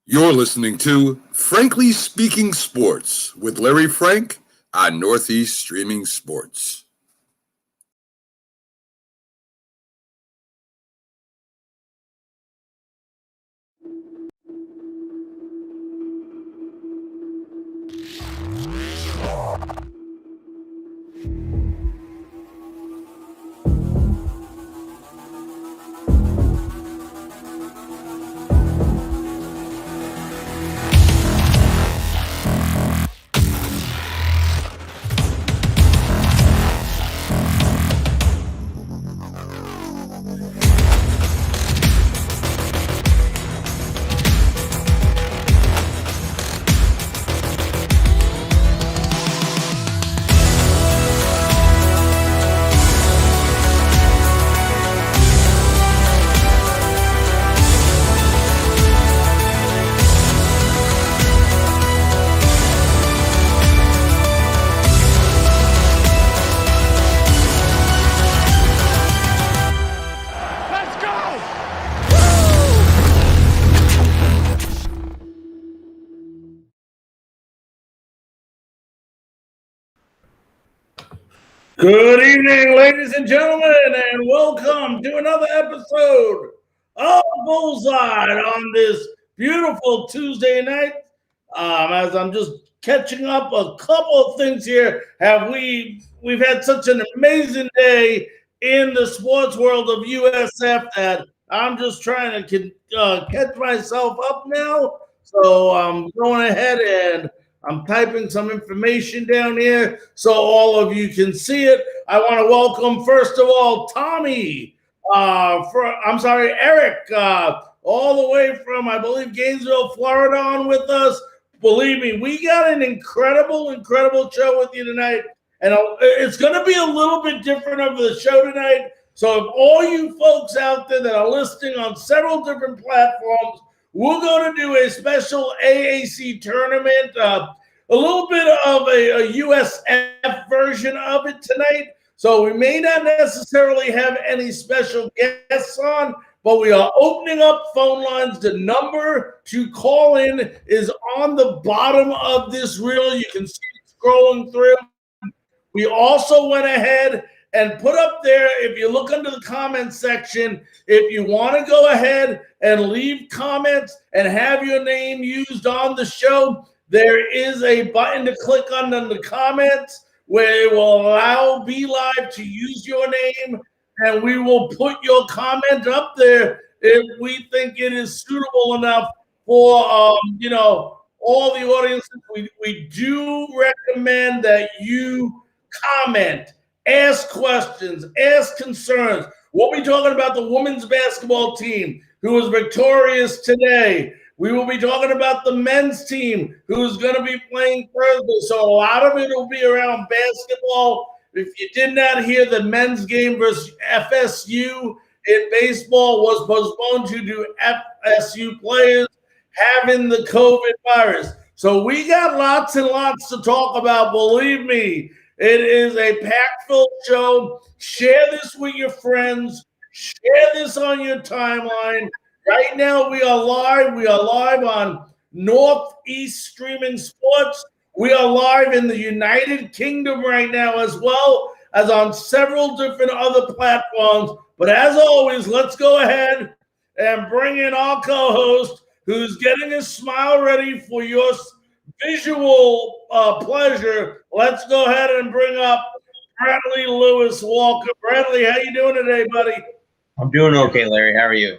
You're listening to Frankly Speaking Sports with Larry Frank on Northeast Streaming Sports. Good evening, ladies and gentlemen, and welcome to another episode of Bullseye on this beautiful Tuesday night. As I'm just catching up a couple of things here, we've had such an amazing day in the sports world of USF that I'm just trying to catch myself up now. So I'm going ahead and I'm typing some information down here so all of you can see it. I want to welcome, first of all, Tommy, Eric, all the way from, I believe, Gainesville, Florida, on with us. Believe me, we got an incredible show with you tonight. And it's going to be a little bit different of the show tonight. So if all you folks out there that are listening on several different platforms, we're going to do a special AAC tournament, a little bit of a USF version of it tonight. So we may not necessarily have any special guests on, but we are opening up phone lines. The number to call in is on the bottom of this reel. You can see it scrolling through. We also went ahead and put up there, if you look under the comments section, if you want to go ahead and leave comments and have your name used on the show, there is a button to click on in the comments where it will allow BeLive to use your name, and we will put your comment up there if we think it is suitable enough for, all the audiences. We do recommend that you comment, ask questions, ask concerns. We'll be talking about the women's basketball team who was victorious today. We will be talking about the men's team who's going to be playing Thursday. So a lot of it will be around basketball. If you did not hear, the men's game versus FSU in baseball was postponed due to FSU players having the COVID virus. So we got lots and lots to talk about. Believe me, it is a packed-filled show. Share this with your friends. Share this on your timeline. Right now, we are live. We are live on Northeast Streaming Sports. We are live in the United Kingdom right now, as well as on several different other platforms. But as always, let's go ahead and bring in our co-host, who's getting his smile ready for your visual pleasure. Let's go ahead and bring up Bradley Lewis Walker. Bradley, how you doing today, buddy? I'm doing okay, Larry. How are you?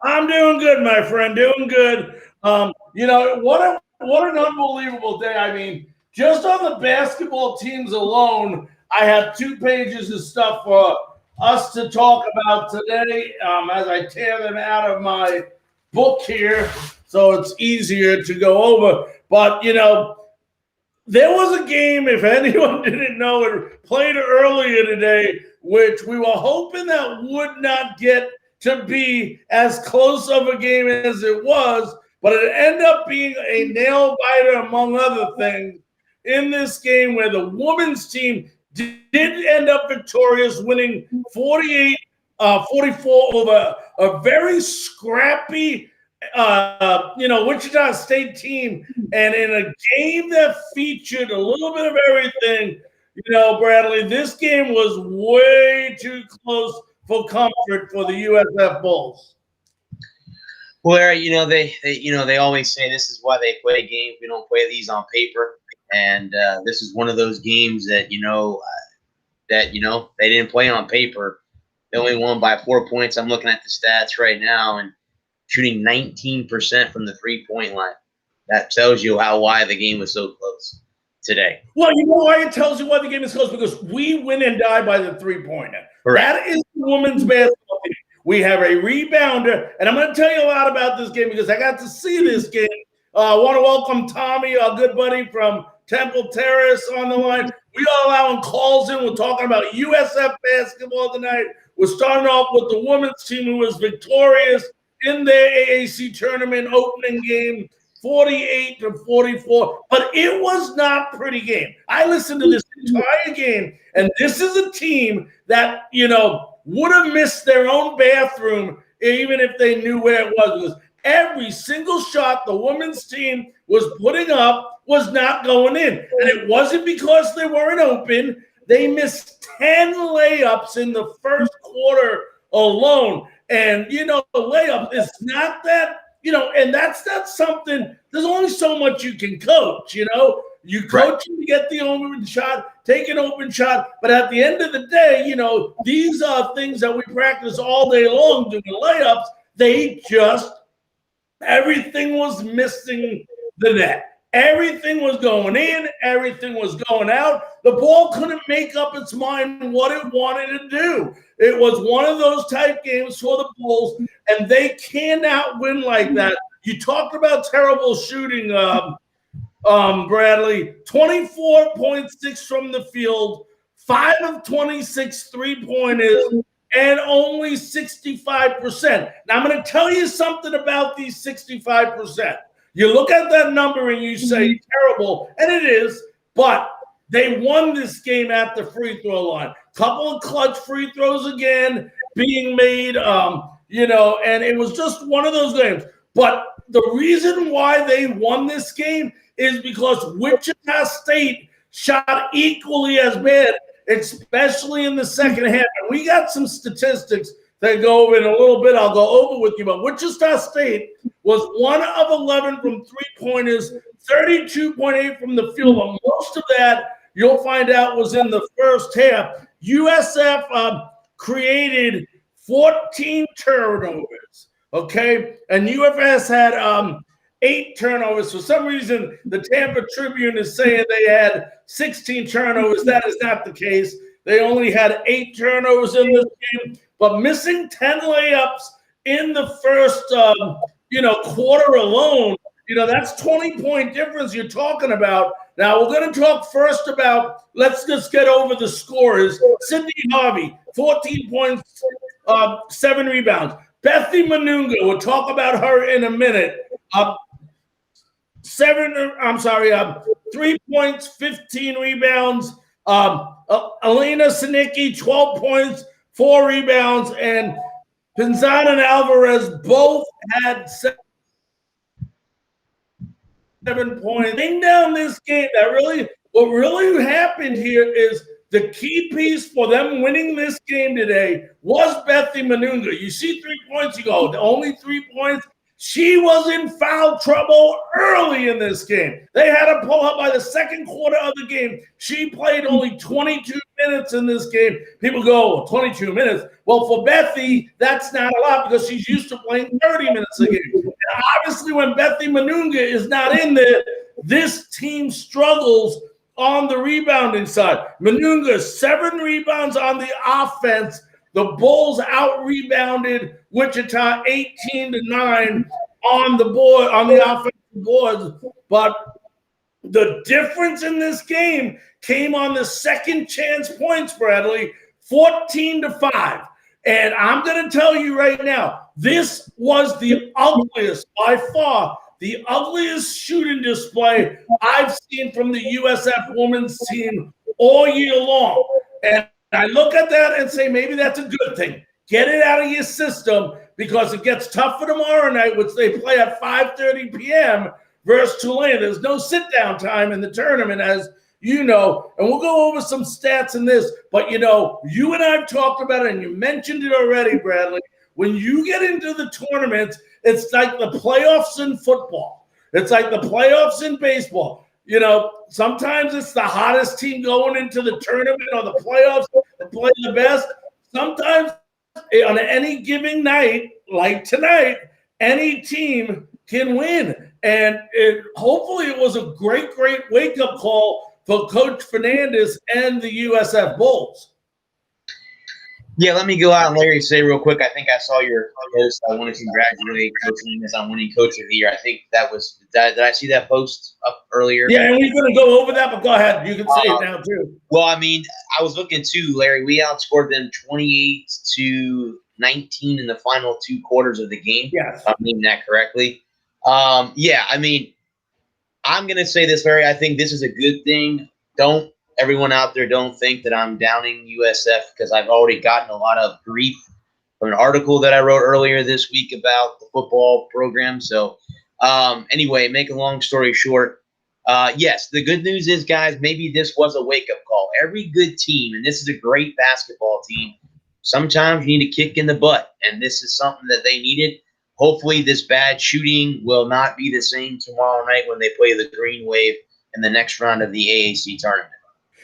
I'm doing good, my friend. Doing good. What an unbelievable day. I mean, just on the basketball teams alone, I have 2 pages of stuff for us to talk about today as I tear them out of my book here so it's easier to go over. But, there was a game, if anyone didn't know it, played earlier today, which we were hoping that would not get to be as close of a game as it was, but it ended up being a nail-biter, among other things, in this game where the women's team did end up victorious, winning 48-44 over a very scrappy Wichita State team, and in a game that featured a little bit of everything, Bradley, this game was way too close for comfort for the USF Bulls. Well, Larry, they always say this is why they play games. We don't play these on paper, and this is one of those games that they didn't play on paper. They only won by 4 points. I'm looking at the stats right now, and shooting 19% from the three-point line. That tells you why the game was so close today. Well, you know why it tells you why the game is close? Because we win and die by the three-pointer. That is the women's basketball team. We have a rebounder, and I'm going to tell you a lot about this game because I got to see this game. I want to welcome Tommy, our good buddy from Temple Terrace, on the line. We are allowing calls in. We're talking about USF basketball tonight. We're starting off with the women's team who was victorious in their AAC tournament opening game, 48-44. But it was not a pretty game. I listened to this entire game, and this is a team that, would have missed their own bathroom even if they knew where it was. Because every single shot the women's team was putting up was not going in. And it wasn't because they weren't open. They missed 10 layups in the first quarter alone. And, the layup is not that, and that's not something, there's only so much you can coach, You coach to get the open shot, take an open shot, but at the end of the day, these are things that we practice all day long doing layups. Everything was missing the net. Everything was going in. Everything was going out. The ball couldn't make up its mind what it wanted to do. It was one of those type games for the Bulls, and they cannot win like that. You talked about terrible shooting, Bradley. 24.6 from the field, 5 of 26 three-pointers, and only 65%. Now, I'm going to tell you something about these 65%. You look at that number and you say terrible, and it is, but they won this game at the free throw line. Couple of clutch free throws again being made, and it was just one of those games. But the reason why they won this game is because Wichita State shot equally as bad, especially in the second half. And we got some statistics that go over in a little bit. I'll go over with you. But Wichita State was 1 of 11 from three-pointers, 32.8 from the field. But most of that, you'll find out, was in the first half. USF created 14 turnovers, okay? And UFS had 8 turnovers. For some reason, the Tampa Tribune is saying they had 16 turnovers. That is not the case. They only had 8 turnovers in this game, but missing 10 layups in the first, quarter alone, that's 20-point difference you're talking about. Now, we're going to talk first about, let's just get over the scores. Sydney Harvey, 14 points, 7 rebounds. Bethy Manunga, we'll talk about her in a minute. 3 points, 15 rebounds. Elena Sinicki, 12 points, 4 rebounds, and Pinzan and Alvarez both had 7 points. Thing down this game, what really happened here is the key piece for them winning this game today was Bethy Manunga. You see 3 points, you go, only 3 points. She was in foul trouble early in this game. They had to pull her by the second quarter of the game. She played only 22 minutes in this game. People go, 22 minutes. Well, for Bethy, that's not a lot because she's used to playing 30 minutes a game. And obviously, when Bethy Manunga is not in there, this team struggles on the rebounding side. Manunga, 7 rebounds on the offense, The Bulls out-rebounded Wichita 18-9 on the board, on the offensive boards. But the difference in this game came on the second chance points, Bradley, 14-5. And I'm going to tell you right now, this was the ugliest, by far, the ugliest shooting display I've seen from the USF women's team all year long. And I look at that and say, maybe that's a good thing. Get it out of your system because it gets tougher tomorrow night, which they play at 5:30 p.m. versus Tulane. There's no sit-down time in the tournament, as you know, and we'll go over some stats in this. But, you know, you and I have talked about it, and you mentioned it already, Bradley. When you get into the tournaments, it's like the playoffs in football. It's like the playoffs in baseball. You know, sometimes it's the hottest team going into the tournament or the playoffs that play the best. Sometimes on any given night, like tonight, any team can win. And hopefully it was a great, great wake-up call for Coach Fernandez and the USF Bulls. Yeah, let me go out and Larry say real quick. I think I saw your post. I want to congratulate Coach Fernandez on winning Coach of the Year. I think that was did I see that post up earlier? Yeah, and we're going to go over that, but go ahead. You can say it now too. Well, I mean, I was looking too, Larry. We outscored them 28-19 in the final two quarters of the game. Yes. If I'm reading that correctly. Yeah, I mean, I'm going to say this, Larry. I think this is a good thing. Everyone out there don't think that I'm downing USF because I've already gotten a lot of grief from an article that I wrote earlier this week about the football program. So anyway, make a long story short, yes, the good news is, guys, maybe this was a wake-up call. Every good team, and this is a great basketball team, sometimes you need a kick in the butt, and this is something that they needed. Hopefully this bad shooting will not be the same tomorrow night when they play the Green Wave in the next round of the AAC tournament.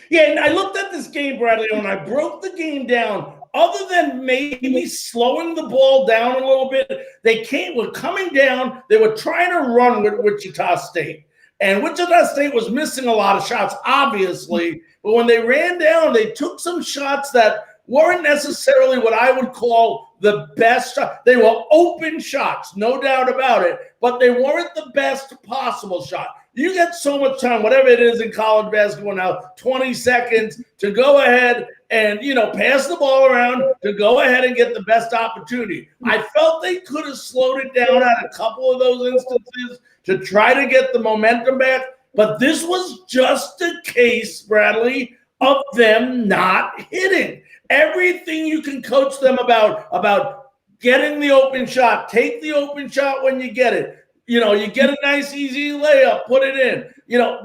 Yeah, and I looked at this game, Bradley, and I broke the game down. Other than maybe slowing the ball down a little bit, were coming down. They were trying to run with Wichita State. And Wichita State was missing a lot of shots, obviously. But when they ran down, they took some shots that weren't necessarily what I would call the best shot. They were open shots, no doubt about it, but they weren't the best possible shot. You get so much time, whatever it is in college basketball now, 20 seconds to go ahead and, pass the ball around, to go ahead and get the best opportunity. I felt they could have slowed it down at a couple of those instances to try to get the momentum back. But this was just a case, Bradley, of them not hitting. Everything you can coach them about getting the open shot, take the open shot when you get it. You get a nice, easy layup, put it in.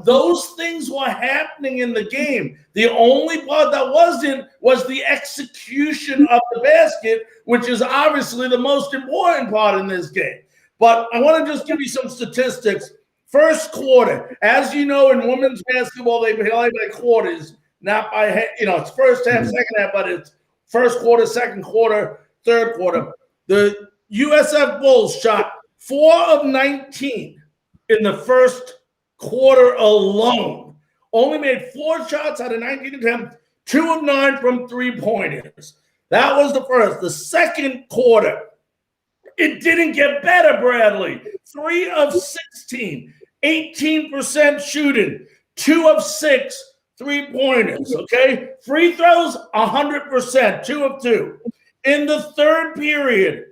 Those things were happening in the game. The only part that wasn't was the execution of the basket, which is obviously the most important part in this game. But I want to just give you some statistics. First quarter, as you know, in women's basketball, they play by quarters, not by, it's first half, second half, but it's first quarter, second quarter, third quarter. The USF Bulls shot 4 of 19 in the first quarter alone. Only made 4 shots out of 19 attempts, 2 of 9 from three-pointers. That was the first. The second quarter, it didn't get better, Bradley. 3 of 16, 18% shooting, 2 of 6 three-pointers, okay? Free throws, 100%, 2 of 2. In the third period,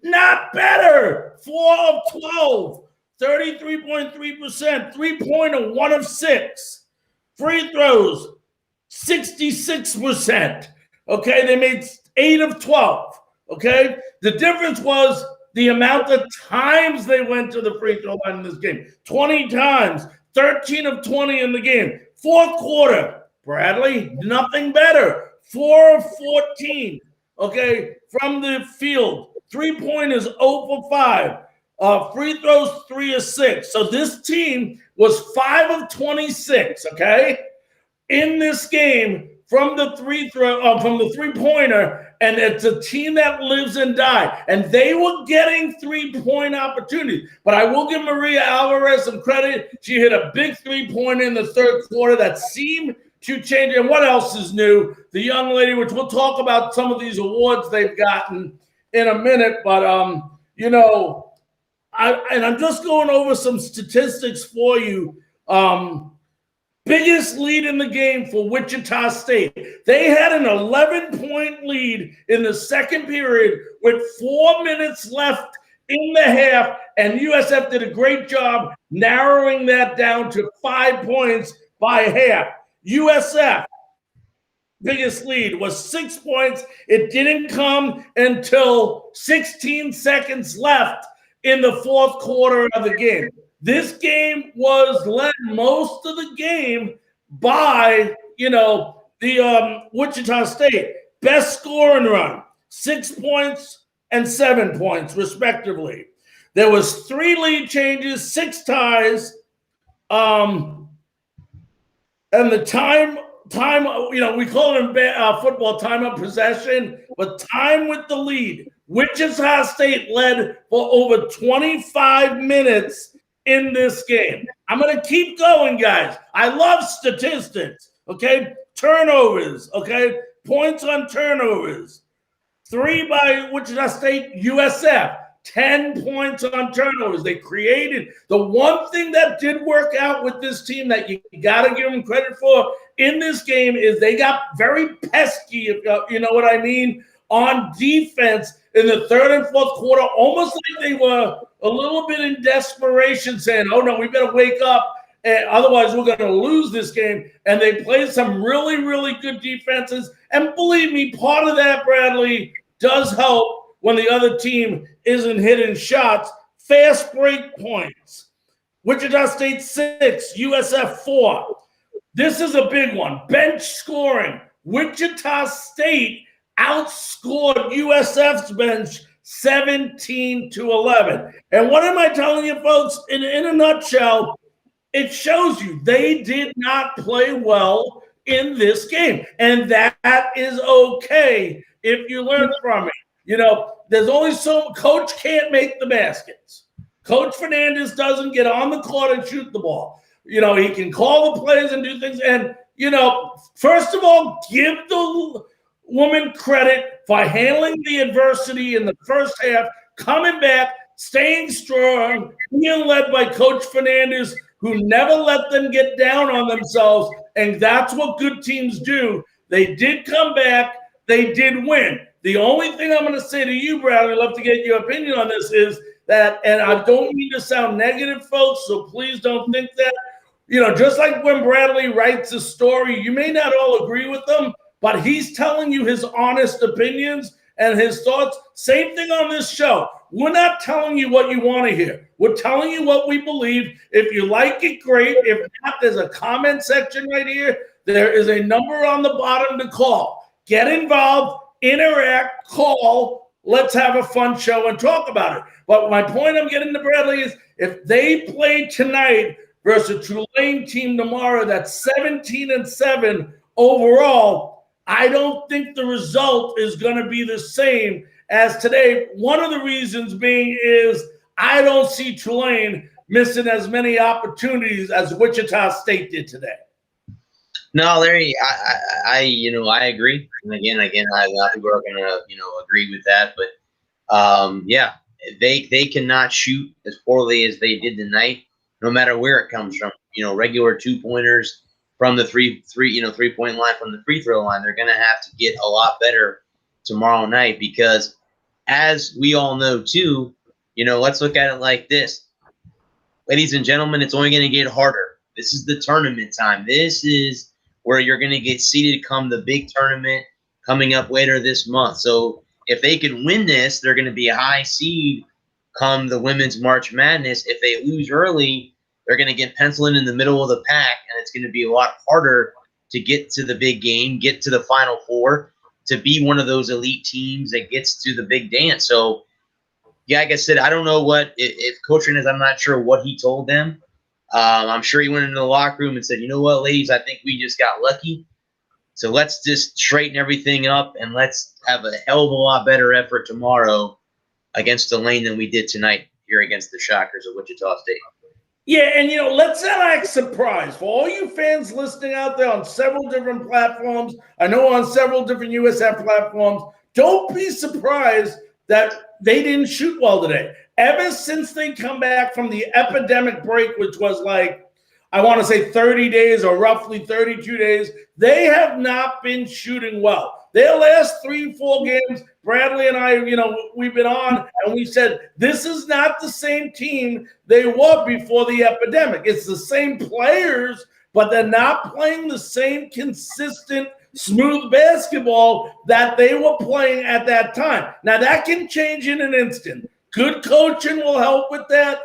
not better. 4 of 12, 33.3%. Three-pointer, 1 of 6. Free throws, 66%. Okay, they made 8 of 12. Okay, the difference was the amount of times they went to the free throw line in this game. 20 times, 13 of 20 in the game. Fourth quarter, Bradley, nothing better. 4 of 14. Okay, from the field. Three-pointers 0 for 5. Free throws 3 of 6. So this team was 5 of 26, okay, in this game from the three-pointer, and it's a team that lives and dies. And they were getting three-point opportunities. But I will give Maria Alvarez some credit. She hit a big three-pointer in the third quarter that seemed to change. And what else is new? The young lady, which we'll talk about some of these awards they've gotten in a minute, but I'm just going over some statistics for you. Biggest lead in the game for Wichita State. They had an 11-point lead in the second period with 4 minutes left in the half, and USF did a great job narrowing that down to 5 points by half. USF biggest lead was 6 points. It didn't come until 16 seconds left in the fourth quarter of the game. This game was led most of the game by, the Wichita State. Best scoring run, 6 points and 7 points, respectively. There was 3 lead changes, 6 ties, and the time, we call it in football time of possession, but time with the lead. Wichita State led for over 25 minutes in this game. I'm going to keep going, guys. I love statistics, okay? Turnovers, okay? Points on turnovers. 3 by Wichita State, USF. 10 points on turnovers. They created the one thing that did work out with this team that you got to give them credit for in this game is they got very pesky, if you know what I mean, on defense in the third and fourth quarter, almost like they were a little bit in desperation saying, oh, no, we better wake up, and otherwise we're going to lose this game. And they played some really, really good defenses. And believe me, part of that, Bradley, does help when the other team isn't hitting shots. Fast break points. Wichita State 6, USF 4. This is a big one. Bench scoring. Wichita State outscored USF's bench 17-11. And what am I telling you, folks? In a nutshell, it shows you they did not play well in this game. And that is okay if you learn from it. There's only coach can't make the baskets. Coach Fernandez doesn't get on the court and shoot the ball. He can call the plays and do things. And, first of all, give the woman credit for handling the adversity in the first half, coming back, staying strong, being led by Coach Fernandez, who never let them get down on themselves. And that's what good teams do. They did come back. They did win. The only thing I'm going to say to you, Bradley, I'd love to get your opinion on this, is that, and I don't mean to sound negative, folks, so please don't think that, just like when Bradley writes a story, you may not all agree with them, but he's telling you his honest opinions and his thoughts. Same thing on this show. We're not telling you what you want to hear. We're telling you what we believe. If you like it, great. If not, there's a comment section right here. There is a number on the bottom to call. Get involved, interact, call. Let's have a fun show and talk about it. But my point I'm getting to, Bradley, is if they play tonight versus a Tulane team tomorrow that's 17-7 overall, I don't think the result is going to be the same as today. One of the reasons being is I don't see Tulane missing as many opportunities as Wichita State did today. No, Larry, I agree. And again, I think we're going to, agree with that. But yeah, they cannot shoot as poorly as they did tonight, no matter where it comes from. Regular 2-pointers from the three-point line, from the free throw line. They're going to have to get a lot better tomorrow night because, as we all know too, let's look at it like this. Ladies and gentlemen, it's only going to get harder. This is the tournament time. This is where you're going to get seeded come the big tournament coming up later this month. So if they can win this, they're going to be a high seed come the Women's March Madness. If they lose early, they're going to get penciled in the middle of the pack, and it's going to be a lot harder to get to the big game, get to the Final Four, to be one of those elite teams that gets to the big dance. So, yeah, like I said, I don't know if Coach Fernandez, I'm not sure what he told them. I'm sure he went into the locker room and said, you know what, ladies, I think we just got lucky. So let's just straighten everything up, and let's have a hell of a lot better effort tomorrow against Tulane than we did tonight here against the Shockers of Wichita State. Yeah, and let's not act surprised. For all you fans listening out there on several different platforms, I know on several different USF platforms, don't be surprised that they didn't shoot well today. Ever since they come back from the epidemic break, which was like, I want to say 30 days or roughly 32 days, they have not been shooting well. Their last 3-4 games, Bradley and I, we've been on and we said, this is not the same team they were before the epidemic. It's the same players, but they're not playing the same consistent, smooth basketball that they were playing at that time. Now, that can change in an instant. Good coaching will help with that.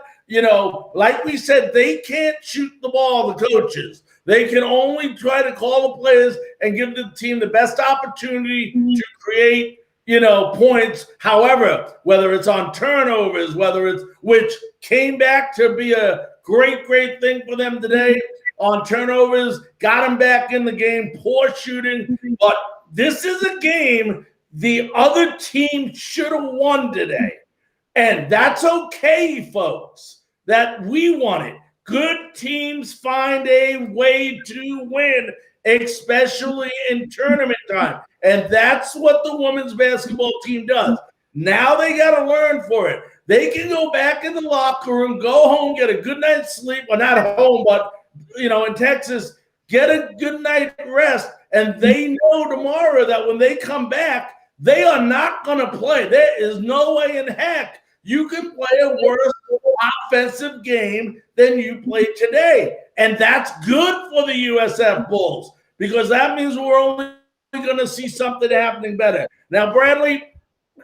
Like we said, they can't shoot the ball, the coaches. They can only try to call the players and give the team the best opportunity to create, points. However, whether it's on turnovers, which came back to be a great, great thing for them today on turnovers, got them back in the game, poor shooting. But this is a game the other team should have won today. And that's okay, folks, that we won it. Good teams find a way to win, especially in tournament time. And that's what the women's basketball team does. Now they got to learn for it. They can go back in the locker room, go home, get a good night's sleep. Well, not home, but, in Texas, get a good night rest. And they know tomorrow that when they come back, they are not going to play. There is no way in heck you can play a worse offensive game than you played today. And that's good for the USF Bulls because that means we're only going to see something happening better. Now, Bradley,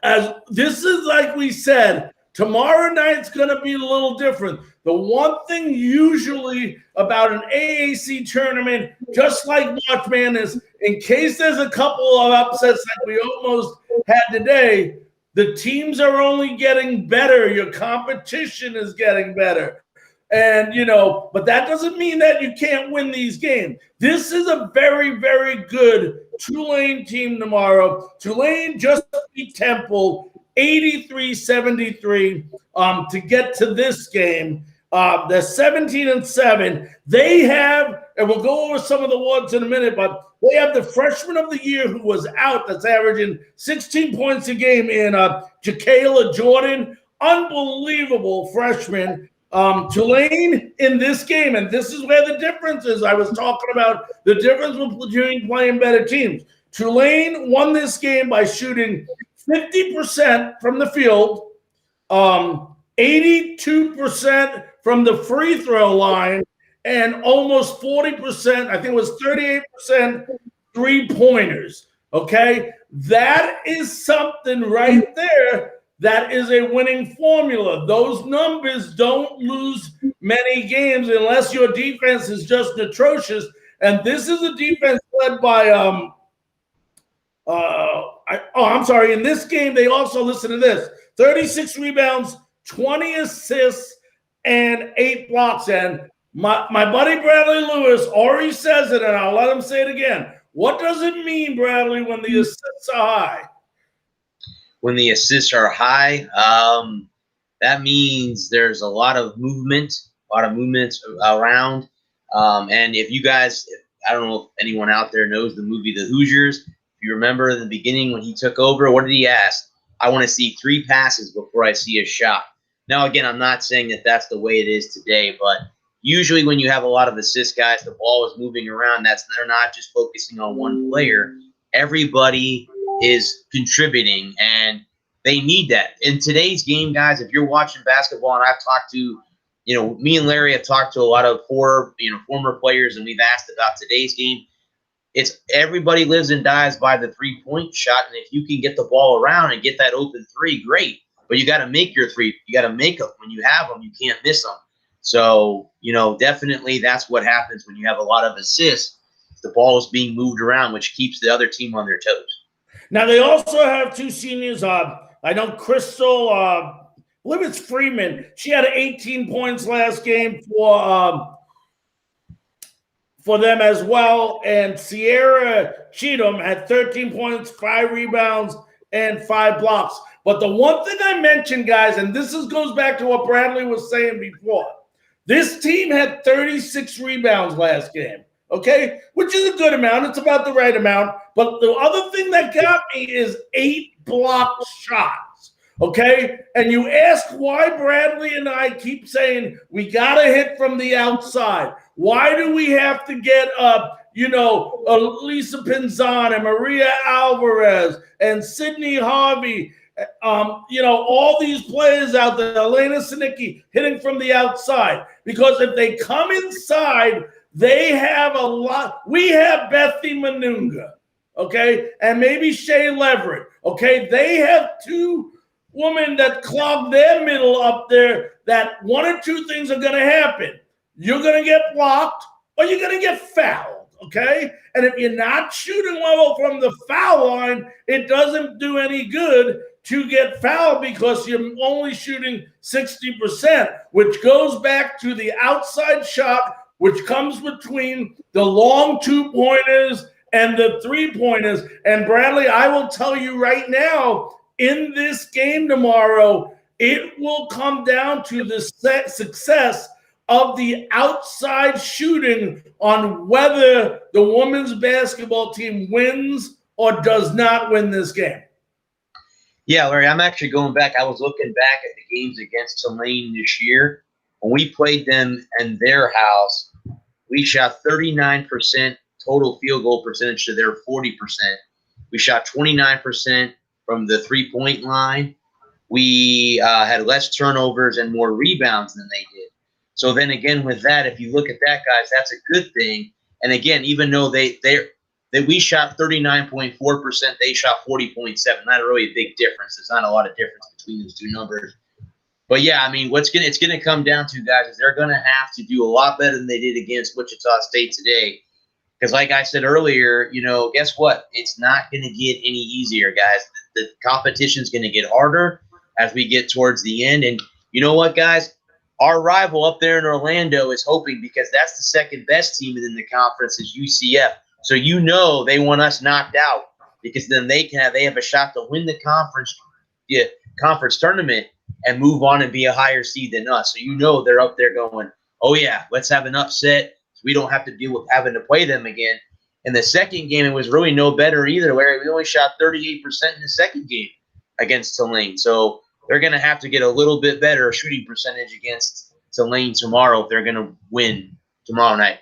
as this is like we said, tomorrow night's going to be a little different. The one thing usually about an AAC tournament, just like March Madness, in case there's a couple of upsets like we almost had today, the teams are only getting better. Your competition is getting better. And, but that doesn't mean that you can't win these games. This is a very, very good Tulane team tomorrow. Tulane just beat Temple 83-73 to get to this game. They're 17-7. They have, and we'll go over some of the awards in a minute, but they have the freshman of the year who was out that's averaging 16 points a game in Jacayla Jordan. Unbelievable freshman. Tulane in this game, and this is where the difference is. I was talking about the difference between playing better teams. Tulane won this game by shooting 50% from the field, 82% from the free throw line, and almost 40%, I think it was 38% three-pointers, okay? That is something right there that is a winning formula. Those numbers don't lose many games unless your defense is just atrocious. And this is a defense led by I'm sorry. In this game, they also, listen to this, 36 rebounds, 20 assists, and 8 blocks. And my buddy Bradley Lewis already says it, and I'll let him say it again. What does it mean, Bradley, when the assists are high? When the assists are high, that means there's a lot of movement around. And if you guys, I don't know if anyone out there knows the movie The Hoosiers. If you remember in the beginning when he took over, what did he ask? I want to see 3 passes before I see a shot. Now, again, I'm not saying that that's the way it is today, but usually when you have a lot of assist guys, the ball is moving around. They're not just focusing on one player. Everybody is contributing, and they need that. In today's game, guys, if you're watching basketball, and I've talked to, me and Larry have talked to a lot of former players, and we've asked about today's game. It's everybody lives and dies by the 3-point shot, and if you can get the ball around and get that open 3, great. But you got to make your 3. You got to make them. When you have them, you can't miss them. So, definitely that's what happens when you have a lot of assists. The ball is being moved around, which keeps the other team on their toes. Now, they also have 2 seniors. I know Crystal, I believe it's Freeman. She had 18 points last game for them as well. And Sierra Cheatham had 13 points, 5 rebounds, and 5 blocks. But the one thing I mentioned, guys, and this goes back to what Bradley was saying before, This team had 36 rebounds last game, okay, which is a good amount. It's about the right amount. But the other thing that got me is 8 blocked shots, okay? And you ask why Bradley and I keep saying we got to hit from the outside. Why do we have to get Lisa Pinzon and Maria Alvarez and Sydney Harvey, all these players out there, Elena Sinicki hitting from the outside? Because if they come inside, they have a lot. We have Bethy Manunga, okay, and maybe Shea Leverett, okay? They have 2 women that clog their middle up there that one or two things are going to happen. You're going to get blocked or you're going to get fouled, okay? And if you're not shooting well from the foul line, it doesn't do any good to get fouled because you're only shooting 60%, which goes back to the outside shot, which comes between the long 2-pointers and the 3-pointers. And Bradley, I will tell you right now, in this game tomorrow, it will come down to the success of the outside shooting on whether the women's basketball team wins or does not win this game. Yeah, Larry, I'm actually going back. I was looking back at the games against Tulane this year. When we played them in their house, we shot 39% total field goal percentage to their 40%. We shot 29% from the 3-point line. We had less turnovers and more rebounds than they did. So then again, with that, if you look at that, guys, that's a good thing. And again, even though we shot 39.4%, they shot 40.7%. Not really a big difference. There's not a lot of difference between those two numbers. But yeah, I mean, it's gonna come down to, guys, is they're gonna have to do a lot better than they did against Wichita State today. Because like I said earlier, guess what? It's not gonna get any easier, guys. The competition's gonna get harder as we get towards the end. And you know what, guys? Our rival up there in Orlando is hoping, because that's the second best team in the conference, is UCF. So they want us knocked out, because then they have a shot to win the conference tournament and move on and be a higher seed than us. So they're up there going, oh yeah, let's have an upset so we don't have to deal with having to play them again. In the second game, it was really no better either, Larry. We only shot 38% in the second game against Tulane. So they're going to have to get a little bit better shooting percentage against Tulane tomorrow if they're going to win tomorrow night.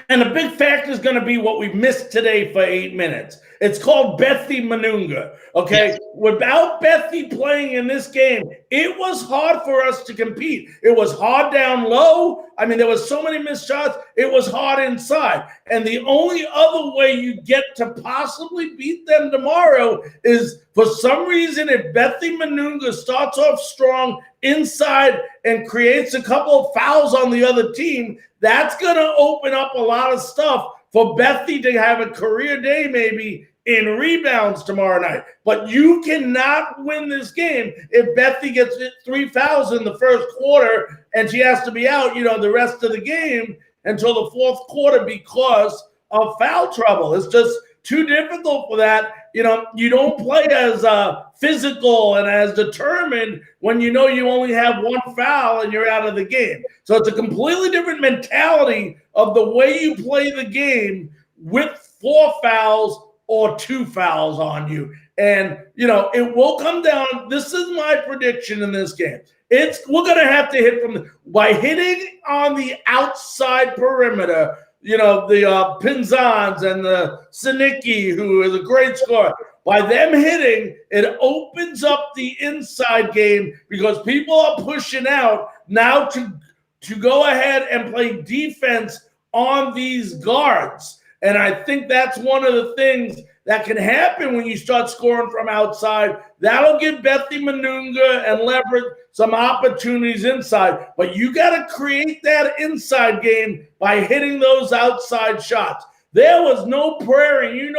And the big factor is going to be what we missed today for 8 minutes. It's called Bethy Manunga, okay? Yes. Without Bethy playing in this game, it was hard for us to compete. It was hard down low. I mean, there was so many missed shots. It was hard inside. And the only other way you get to possibly beat them tomorrow is, for some reason, if Bethy Manunga starts off strong inside and creates a couple of fouls on the other team, that's going to open up a lot of stuff for Bethy to have a career day maybe in rebounds tomorrow night. But you cannot win this game if Bethy gets 3 fouls in the first quarter and she has to be out, the rest of the game until the fourth quarter because of foul trouble. It's just too difficult for that. You don't play as physical and as determined when you only have 1 foul and you're out of the game. So it's a completely different mentality of the way you play the game with 4 fouls or 2 fouls on you. And, it will come down. This is my prediction in this game. We're going to have to hit by hitting on the outside perimeter. The Pinzons and the Sinicki, who is a great scorer. By them hitting, it opens up the inside game because people are pushing out now to go ahead and play defense on these guards. And I think that's one of the things that can happen when you start scoring from outside. That'll give Bethy Manunga and Leverett some opportunities inside. But you got to create that inside game by hitting those outside shots. There was no praying,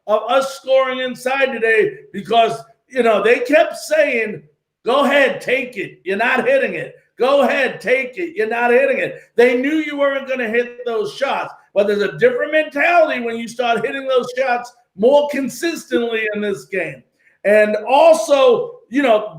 of us scoring inside today because, they kept saying, go ahead, take it. You're not hitting it. Go ahead, take it. You're not hitting it. They knew you weren't going to hit those shots. But there's a different mentality when you start hitting those shots more consistently in this game. And also,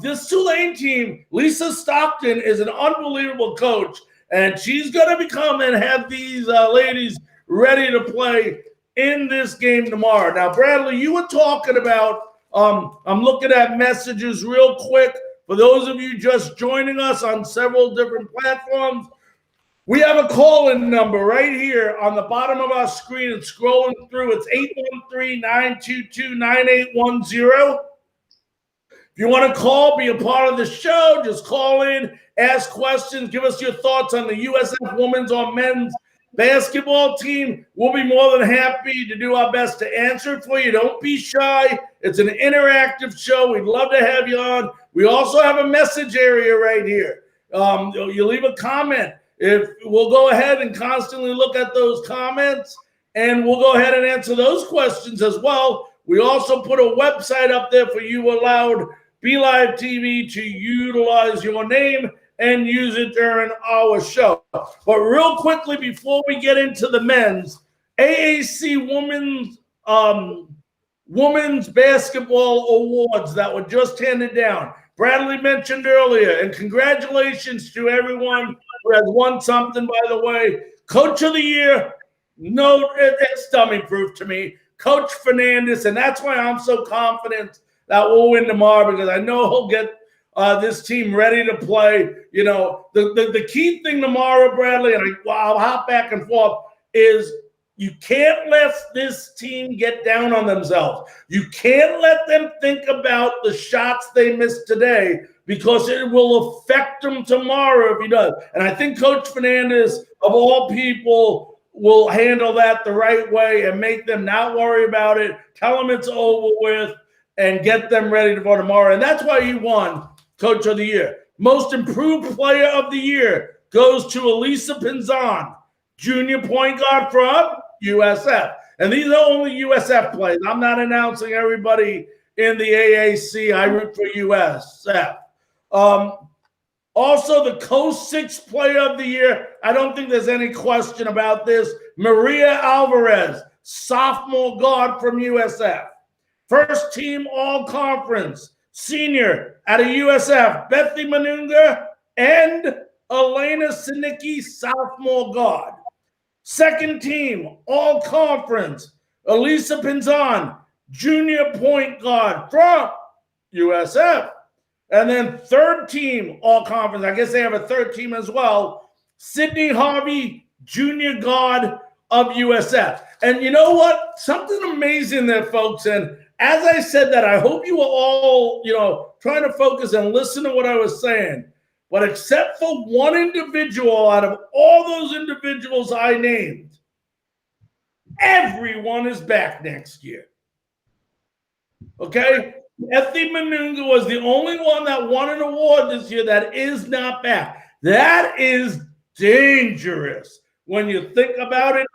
this Tulane team, Lisa Stockton is an unbelievable coach, and she's going to become and have these ladies ready to play in this game tomorrow. Now, Bradley, you were talking about, I'm looking at messages real quick. For those of you just joining us on several different platforms, we have a call-in number right here on the bottom of our screen. It's scrolling through. It's 813-922-9810. If you want to call, be a part of the show, just call in, ask questions, give us your thoughts on the USF women's or men's basketball team. We'll be more than happy to do our best to answer it for you. Don't be shy. It's an interactive show. We'd love to have you on. We also have a message area right here. You leave a comment. We'll go ahead and constantly look at those comments, and we'll go ahead and answer those questions as well. We also put a website up there for you allowed BeLive TV to utilize your name and use it during our show. But real quickly, before we get into the men's, AAC women's basketball awards that were just handed down. Bradley mentioned earlier, and congratulations to everyone who has won something, by the way. Coach of the Year, no, it's dummy proof to me. Coach Fernandez, and that's why I'm so confident that we'll win tomorrow, because I know he'll get this team ready to play. The key thing tomorrow, Bradley, and I'll hop back and forth, is you can't let this team get down on themselves. You can't let them think about the shots they missed today, because it will affect them tomorrow if he does. And I think Coach Fernandez, of all people, will handle that the right way and make them not worry about it, tell them it's over with, and get them ready for tomorrow. And that's why he won Coach of the Year. Most Improved Player of the Year goes to Elisa Pinzon, junior point guard from USF. And these are only USF players. I'm not announcing everybody in the AAC. I root for USF. Also, the Coast 6 Player of the Year, I don't think there's any question about this. Maria Alvarez, sophomore guard from USF. First team all-conference, senior out of USF, Bethy Manunga and Elena Sinicki, sophomore guard. Second team all-conference, Elisa Pinzon, junior point guard from USF. And then third team all-conference, I guess they have a third team as well, Sydney Harvey, junior guard of USF. And you know what? Something amazing there, folks. And as I said that, I hope you were all, trying to focus and listen to what I was saying. But except for one individual out of all those individuals I named, everyone is back next year. Okay? Bethy Manunga was the only one that won an award this year that is not back. That is dangerous when you think about it.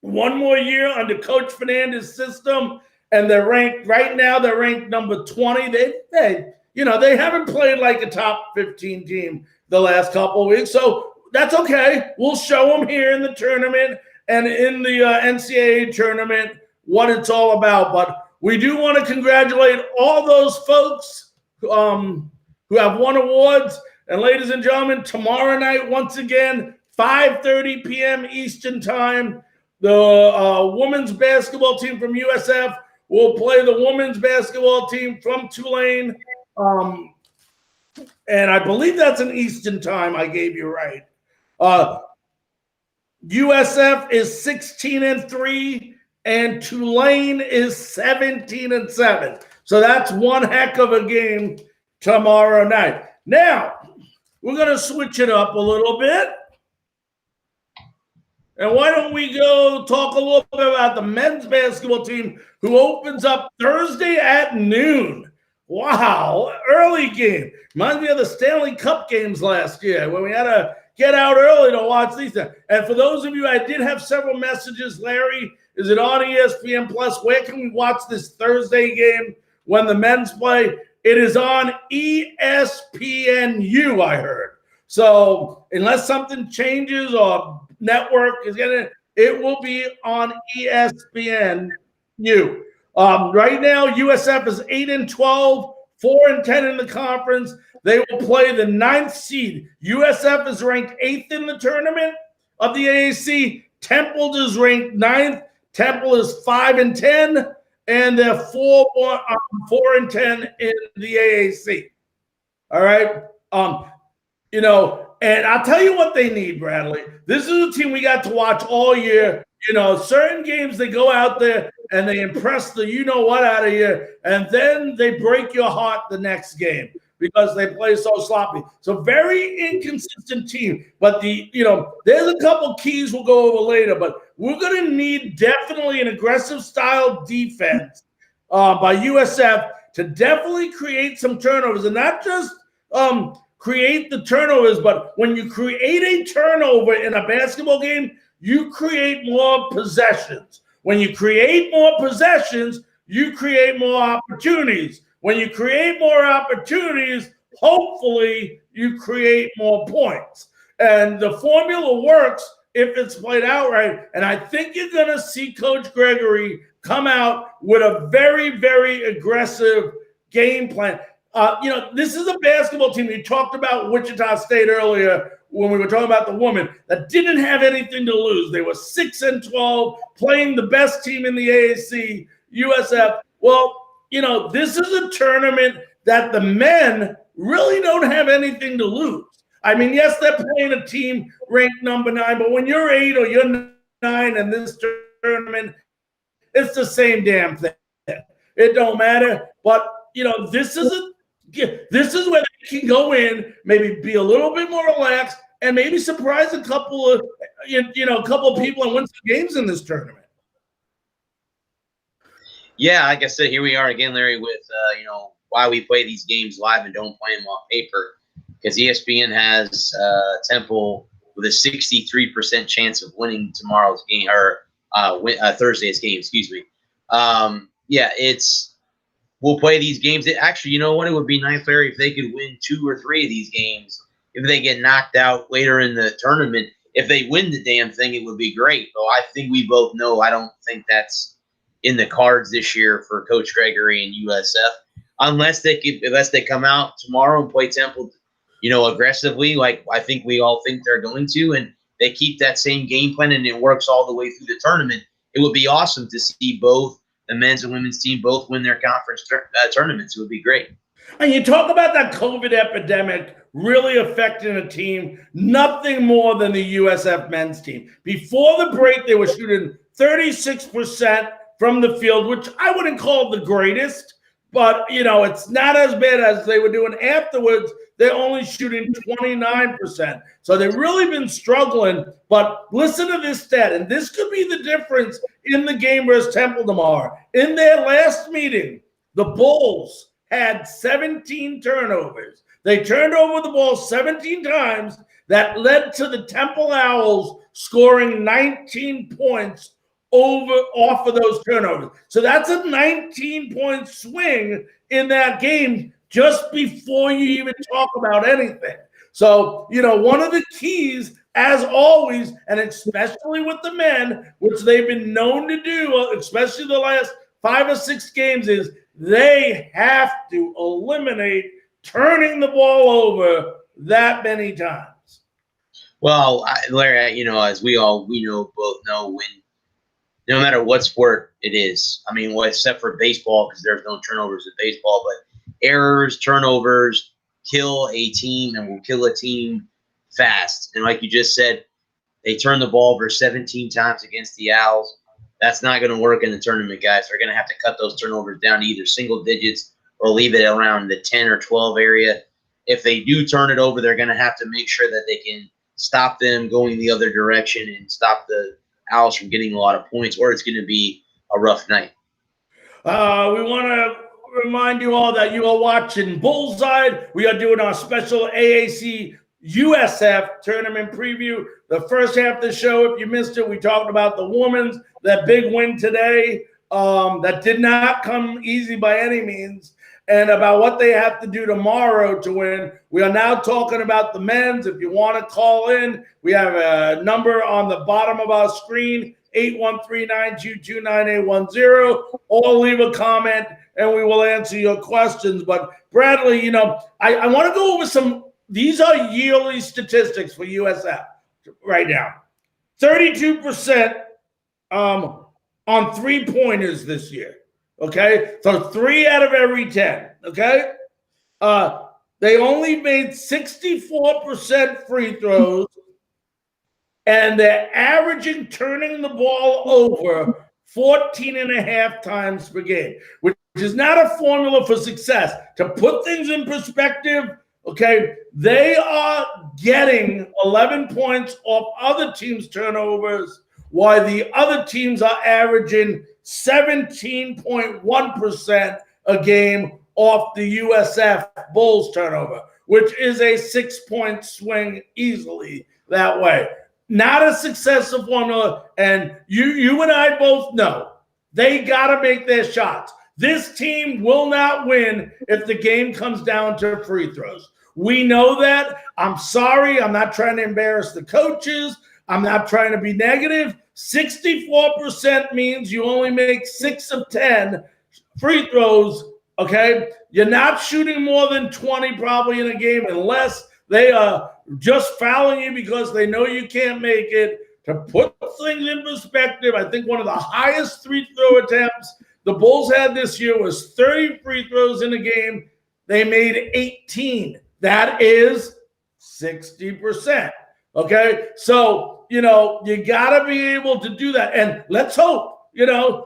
One more year under Coach Fernandez's system, and they're ranked right now. They're ranked number 20. They haven't played like a top 15 team the last couple of weeks, so that's okay. We'll show them here in the tournament and in the NCAA tournament what it's all about. But we do want to congratulate all those folks who have won awards. And ladies and gentlemen, tomorrow night, once again, 5:30 p.m. Eastern time, the women's basketball team from USF will play the women's basketball team from Tulane. And I believe that's an Eastern time. I gave you right. USF is 16-3. And Tulane is 17-7. So that's one heck of a game tomorrow night. Now, we're going to switch it up a little bit. And why don't we go talk a little bit about the men's basketball team, who opens up Thursday at noon. Wow, early game. Reminds me of the Stanley Cup games last year when we had to get out early to watch these things. And for those of you, I did have several messages. Larry, is it on ESPN Plus? Where can we watch this Thursday game when the men's play? It is on ESPNU, I heard. So unless something changes or network is getting it will be on ESPNU. Right now, USF is 8-12, 4-10 in the conference. They will play the 9th seed. USF is ranked 8th in the tournament of the AAC. Temple is ranked 9th. Temple is 5-10, and they're 4-10 in the AAC. All right. And I'll tell you what they need, Bradley. This is a team we got to watch all year. Certain games they go out there and they impress the you-know-what out of you, and then they break your heart the next game because they play so sloppy. So very inconsistent team. But there's a couple keys we'll go over later, but we're going to need definitely an aggressive style defense by USF to definitely create some turnovers, and not just create the turnovers, but when you create a turnover in a basketball game, you create more possessions. When you create more possessions, you create more opportunities. When you create more opportunities, hopefully you create more points. And the formula works if it's played out right. And I think you're going to see Coach Gregory come out with a very, very aggressive game plan. This is a basketball team. You talked about Wichita State earlier when we were talking about the women that didn't have anything to lose. They were 6-12, playing the best team in the AAC, USF. Well, this is a tournament that the men really don't have anything to lose. I mean, yes, they're playing a team ranked number 9, but when you're 8 or you're 9 in this tournament, it's the same damn thing. It don't matter. But, this is where they can go in, maybe be a little bit more relaxed, and maybe surprise a couple of people and win some games in this tournament. Yeah, like I said, here we are again, Larry, with why we play these games live and don't play them on paper. Because ESPN has Temple with a 63% chance of winning tomorrow's game or Thursday's game. Excuse me. We'll play these games. Actually, you know what? It would be nice, Larry, if they could win 2 or 3 of these games. If they get knocked out later in the tournament, if they win the damn thing, it would be great. But I think we both know I don't think that's in the cards this year for Coach Gregory and USF, unless they come out tomorrow and play Temple, aggressively, like I think we all think they're going to, and they keep that same game plan and it works all the way through the tournament. It would be awesome to see both the men's and women's team both win their conference tournaments. It would be great. And you talk about that COVID epidemic really affecting a team, nothing more than the USF men's team. Before the break, they were shooting 36% from the field, which I wouldn't call the greatest, but, it's not as bad as they were doing afterwards. They're only shooting 29%. So they've really been struggling. But listen to this stat, and this could be the difference in the game versus Temple tomorrow. In their last meeting, the Bulls had 17 turnovers. They turned over the ball 17 times. That led to the Temple Owls scoring 19 points off of those turnovers. So that's a 19-point swing in that game just before you even talk about anything. So, one of the keys, as always, and especially with the men, which they've been known to do, especially the last 5 or 6 games, is they have to eliminate turning the ball over that many times. Well, Larry, as we both know, when no matter what sport it is, I mean, except for baseball, because there's no turnovers in baseball, but errors, turnovers kill a team and will kill a team fast. And like you just said, they turned the ball over 17 times against the Owls. That's not going to work in the tournament, guys. They're going to have to cut those turnovers down to either single digits or leave it around the 10 or 12 area. If they do turn it over, they're going to have to make sure that they can stop them going the other direction and stop the Owls from getting a lot of points, or it's going to be a rough night. We want to remind you all that you are watching Bullseye. We are doing our special AAC USF tournament preview. The first half of the show, if you missed it, we talked about the women's, that big win today that did not come easy by any means, and about what they have to do tomorrow to win. We are now talking about the men's. If you want to call in, we have a number on the bottom of our screen. 813-922-9810, or leave a comment and we will answer your questions. But Bradley, I want to go over these are yearly statistics for USF right now. 32% on three-pointers this year, okay? So 3 out of every 10, okay? They only made 64% free throws, and they're averaging turning the ball over 14 and a half times per game, which is not a formula for success. To put things in perspective, okay, they are getting 11 points off other teams' turnovers, while the other teams are averaging 17.1% a game off the USF Bulls turnover, which is a 6-point swing easily that way. Not a successful formula, and you and I both know they got to make their shots. This team will not win if the game comes down to free throws. We know that. I'm sorry. I'm not trying to embarrass the coaches. I'm not trying to be negative. 64% means you only make 6 of 10 free throws, okay? You're not shooting more than 20 probably in a game unless they are just fouling you because they know you can't make it. To put things in perspective, I think one of the highest free throw attempts the Bulls had this year was 30 free throws in a game. They made 18. That is 60%. Okay? So, you got to be able to do that. And let's hope,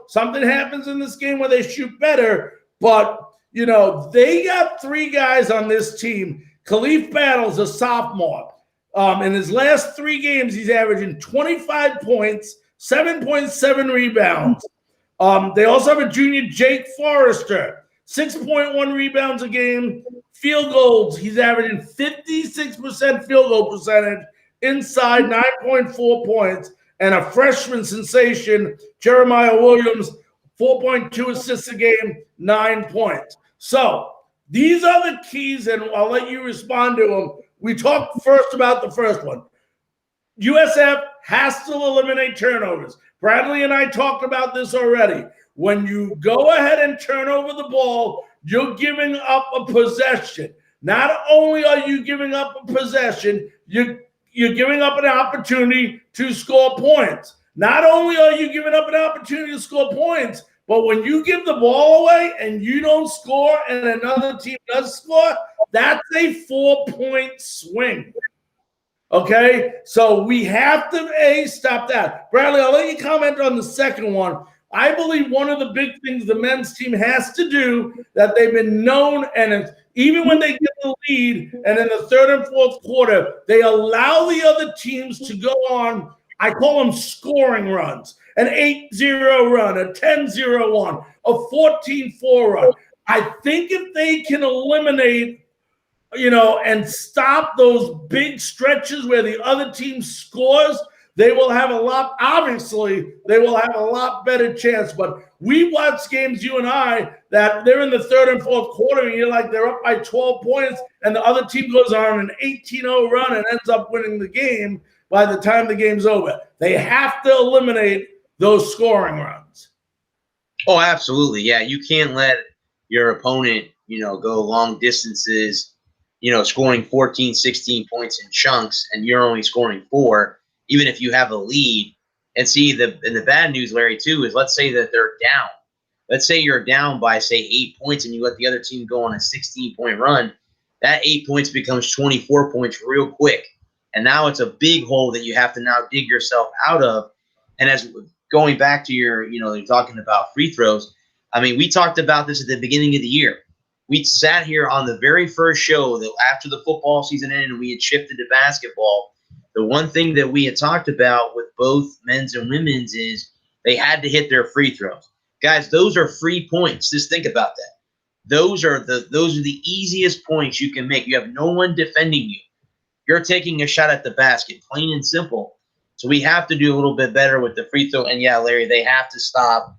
something happens in this game where they shoot better. But, they got 3 guys on this team. Khalif Battle's a sophomore. In his last 3 games, he's averaging 25 points, 7.7 rebounds. They also have a junior, Jake Forrester, 6.1 rebounds a game. Field goals, he's averaging 56% field goal percentage, inside 9.4 points. And a freshman sensation, Jeremiah Williams, 4.2 assists a game, 9 points. So these are the keys, and I'll let you respond to them. We talked first about the first one. USF has to eliminate turnovers. Bradley and I talked about this already. When you go ahead and turn over the ball, you're giving up a possession. Not only are you giving up a possession, you're giving up an opportunity to score points. Not only are you giving up an opportunity to score points, but when you give the ball away and you don't score and another team does score, that's a 4-point swing. Okay? So we have to, stop that. Bradley, I'll let you comment on the second one. I believe one of the big things the men's team has to do that they've been known, and even when they get the lead and in the third and fourth quarter, they allow the other teams to go on, I call them scoring runs, an 8-0 run, a 10-0 one, a 14-4 run. I think if they can eliminate, and stop those big stretches where the other team scores, they will have a lot better chance. But we watch games, you and I, that they're in the third and fourth quarter, and you're like, they're up by 12 points, and the other team goes on an 18-0 run and ends up winning the game by the time the game's over. They have to eliminate those scoring runs. Oh, absolutely. Yeah, you can't let your opponent, go long distances, scoring 14, 16 points in chunks, and you're only scoring 4, even if you have a lead. And see, the bad news, Larry, too, is let's say that they're down. Let's say you're down by, say, 8 points, and you let the other team go on a 16-point run. That 8 points becomes 24 points real quick. And now it's a big hole that you have to now dig yourself out of. And as going back to you're talking about free throws, I mean, we talked about this at the beginning of the year. We sat here on the very first show that after the football season ended and we had shifted to basketball. The one thing that we had talked about with both men's and women's is they had to hit their free throws. Guys, those are free points. Just think about that. Those are the easiest points you can make. You have no one defending you. You're taking a shot at the basket, plain and simple. So we have to do a little bit better with the free throw. And yeah, Larry, they have to stop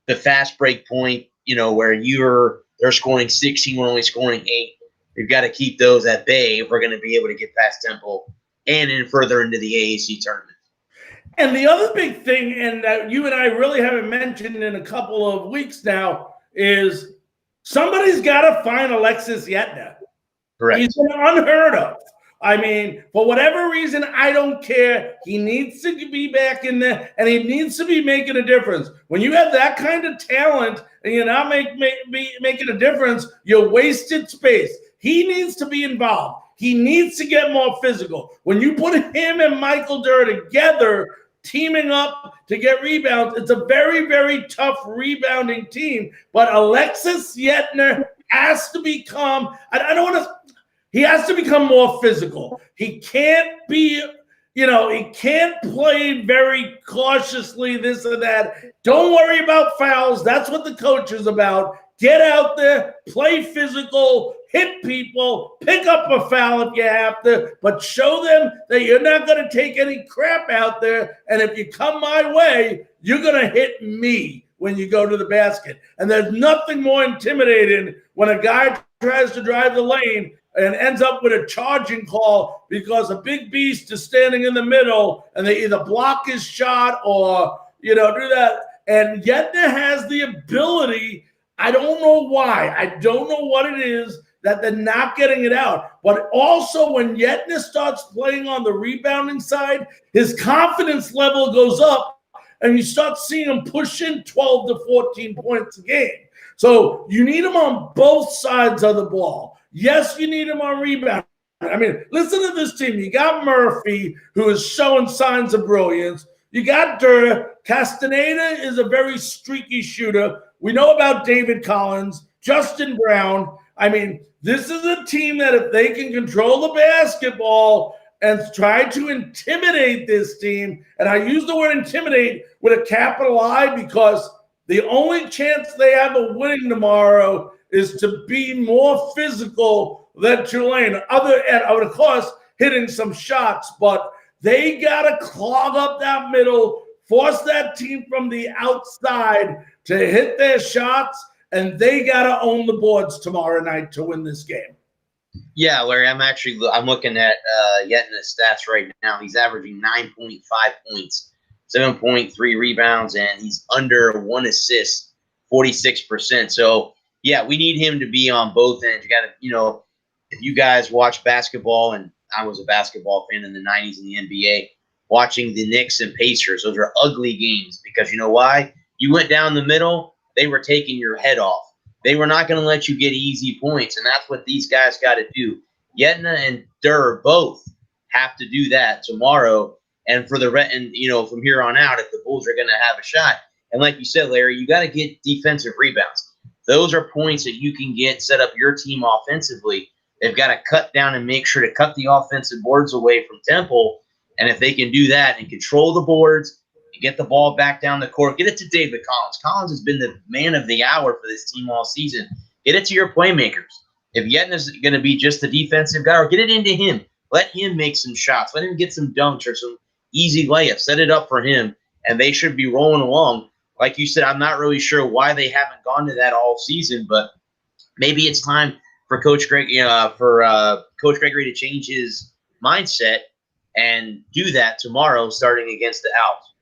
the fast break point, where they're scoring 16, we're only scoring 8. We've got to keep those at bay if we're going to be able to get past Temple and in further into the AAC tournament. And the other big thing, and that you and I really haven't mentioned in a couple of weeks now, is somebody's got to find Alexis Yetna. Correct. He's been unheard of. I mean, for whatever reason, I don't care. He needs to be back in there, and he needs to be making a difference. When you have that kind of talent and you're not making a difference, you're wasted space. He needs to be involved. He needs to get more physical. When you put him and Michael Durr together, teaming up to get rebounds, it's a very, very tough rebounding team. But Alexis Yetna has to become, he has to become more physical. He can't be, he can't play very cautiously, this or that. Don't worry about fouls. That's what the coach is about. Get out there, play physical, hit people, pick up a foul if you have to, but show them that you're not going to take any crap out there. And if you come my way, you're going to hit me when you go to the basket. And there's nothing more intimidating when a guy tries to drive the lane and ends up with a charging call because a big beast is standing in the middle and they either block his shot or, do that. And Yetna has the ability. I don't know why. I don't know what it is that they're not getting it out. But also when Yetna starts playing on the rebounding side, his confidence level goes up and you start seeing him push in 12 to 14 points a game. So you need him on both sides of the ball. Yes, you need him on rebound. I mean, listen to this team. You got Murphy, who is showing signs of brilliance. You got Durr. Castaneda is a very streaky shooter. We know about David Collins, Justin Brown. I mean, this is a team that if they can control the basketball and try to intimidate this team, and I use the word intimidate with a capital I because the only chance they have of winning tomorrow is to be more physical than Tulane. Of course, hitting some shots, but they got to clog up that middle, force that team from the outside to hit their shots, and they got to own the boards tomorrow night to win this game. Yeah, Larry, I'm looking at Yetna's stats right now. He's averaging 9.5 points, 7.3 rebounds, and he's under 1 assist, 46%. So, yeah, we need him to be on both ends. You got to, if you guys watch basketball, and I was a basketball fan in the 90s in the NBA, watching the Knicks and Pacers, those are ugly games because you know why? You went down the middle, they were taking your head off. They were not going to let you get easy points, and that's what these guys got to do. Yetna and Durr both have to do that tomorrow, and from here on out, if the Bulls are going to have a shot. And like you said, Larry, you got to get defensive rebounds. Those are points that you can get, set up your team offensively. They've got to cut down and make sure to cut the offensive boards away from Temple. And if they can do that and control the boards and get the ball back down the court, get it to David Collins. Collins has been the man of the hour for this team all season. Get it to your playmakers. If Yetna's going to be just the defensive guy, or get it into him. Let him make some shots. Let him get some dunks or some easy layups. Set it up for him, and they should be rolling along. Like you said, I'm not really sure why they haven't gone to that all season, but maybe it's time for Coach Gregory to change his mindset and do that tomorrow, starting against the Owls.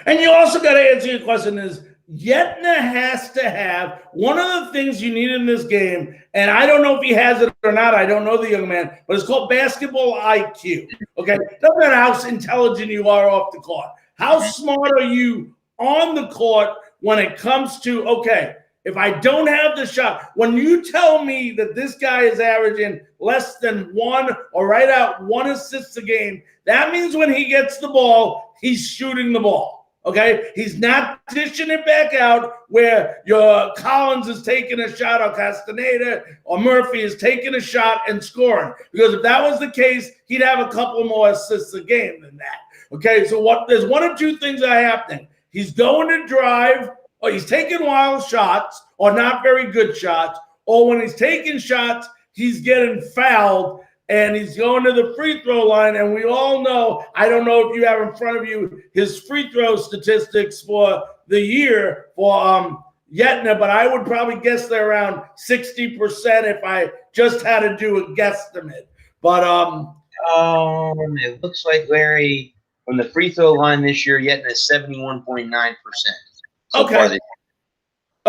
And you also got to answer your question is, Yetna has to have one of the things you need in this game, and I don't know if he has it or not. I don't know the young man, but it's called basketball IQ. Okay? Doesn't matter how intelligent you are off the court. How smart are you on the court when it comes to, okay, if I don't have the shot, when you tell me that this guy is averaging less than 1 or right out 1 assist a game, that means when he gets the ball, he's shooting the ball. Okay, he's not dishing it back out where your Collins is taking a shot or Castaneda or Murphy is taking a shot and scoring. Because if that was the case, he'd have a couple more assists a game than that. Okay, so there's 1 or 2 things that are happening. He's going to drive, or he's taking wild shots or not very good shots, or when he's taking shots, he's getting fouled and he's going to the free throw line. And we all know, I don't know if you have in front of you his free throw statistics for the year for Yetna, but I would probably guess they're around 60% if I just had to do a guesstimate. But it looks like Larry, from the free throw line this year, Yetna is 71.9% so Okay. far this year.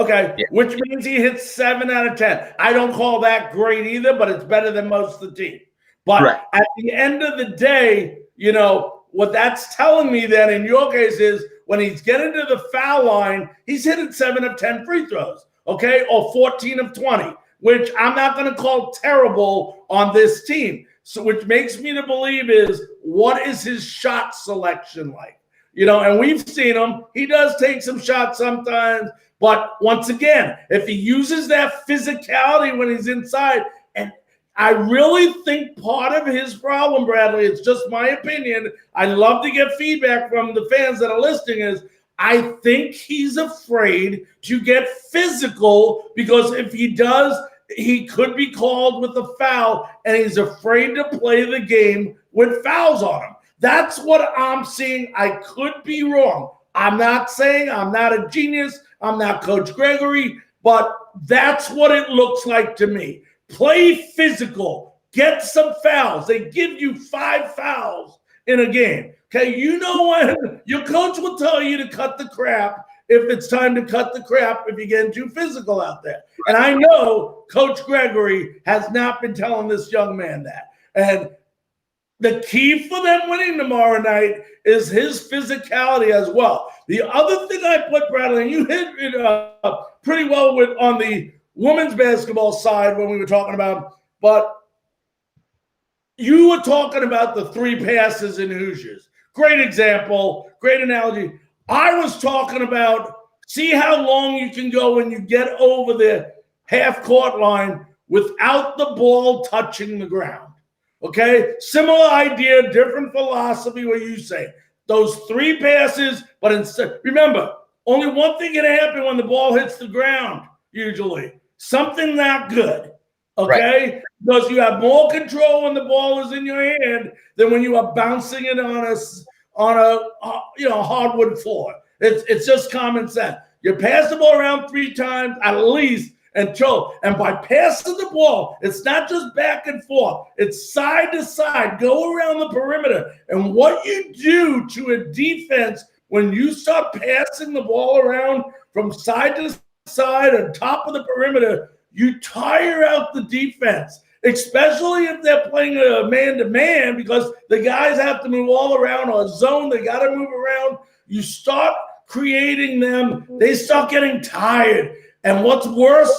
Okay, Yeah. which means he hits 7 out of 10. I don't call that great either, but it's better than most of the team. But Right. at the end of the day, you know, what that's telling me then in your case is when he's getting to the foul line, he's hitting 7 of 10 free throws, okay, or 14 of 20, which I'm not going to call terrible on this team. So which makes me to believe is what is his shot selection like? You know, and we've seen him. He does take some shots sometimes. But once again, if he uses that physicality when he's inside, and I really think part of his problem, Bradley, it's just my opinion. I love to get feedback from the fans that are listening is I think he's afraid to get physical because if he does, he could be called with a foul, and he's afraid to play the game with fouls on him. That's what I'm seeing. I could be wrong. I'm not saying I'm not a genius. I'm not Coach Gregory, but that's what it looks like to me. Play physical. Get some fouls. They give you 5 fouls in a game. Okay, you know when your coach will tell you to cut the crap if it's time to cut the crap if you're getting too physical out there. And I know Coach Gregory has not been telling this young man that. And the key for them winning tomorrow night is his physicality as well. The other thing I put, Bradley, and you hit it pretty well with on the women's basketball side when we were talking about, but you were talking about the 3 passes in Hoosiers. Great example, great analogy. I was talking about see how long you can go when you get over the half-court line without the ball touching the ground. Okay, similar idea, different philosophy. What you say? Those 3 passes, but instead, remember, only one thing can happen when the ball hits the ground. Usually, something not good. Okay, right. Because you have more control when the ball is in your hand than when you are bouncing it on a hardwood floor. It's just common sense. You pass the ball around 3 times at least. And by passing the ball, it's not just back and forth. It's side to side. Go around the perimeter. And what you do to a defense when you start passing the ball around from side to side on top of the perimeter, you tire out the defense, especially if they're playing a man-to-man because the guys have to move all around or zone. They got to move around. You start creating them. They start getting tired. And what's worse,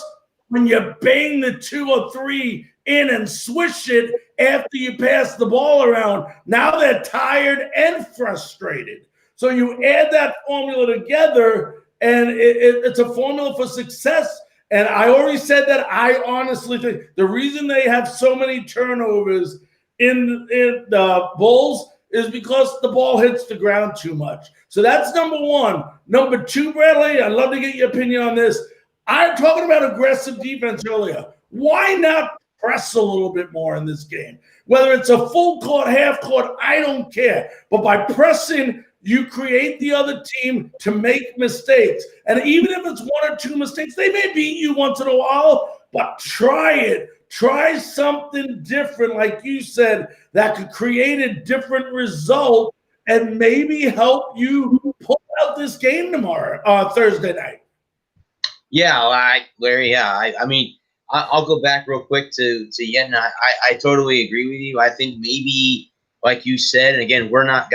when you bang the 2 or 3 in and swish it after you pass the ball around, now they're tired and frustrated. So you add that formula together, and it's a formula for success. And I already said that I honestly think the reason they have so many turnovers in the Bulls is because the ball hits the ground too much. So that's number 1. Number 2, Bradley, I'd love to get your opinion on this. I'm talking about aggressive defense earlier. Why not press a little bit more in this game? Whether it's a full court, half court, I don't care. But by pressing, you create the other team to make mistakes. And even if it's 1 or 2 mistakes, they may beat you once in a while, but try it. Try something different, like you said, that could create a different result and maybe help you pull out this game tomorrow, Thursday night. Yeah, Larry. Yeah, I mean, I'll go back real quick to Yetna. I totally agree with you. I think maybe, like you said, and again, we're not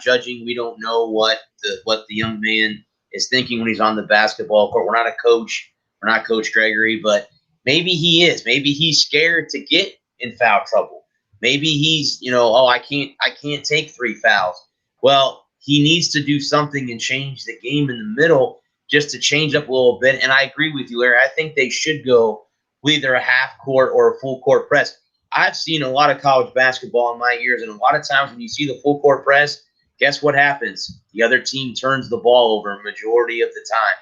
judging. We don't know what the young man is thinking when he's on the basketball court. We're not a coach. We're not Coach Gregory, but maybe he is. Maybe he's scared to get in foul trouble. Maybe he's, I can't take 3 fouls. Well, he needs to do something and change the game in the middle, just to change up a little bit. And I agree with you, Larry. I think they should go with either a half court or a full court press. I've seen a lot of college basketball in my years, and a lot of times when you see the full court press, guess what happens? The other team turns the ball over a majority of the time.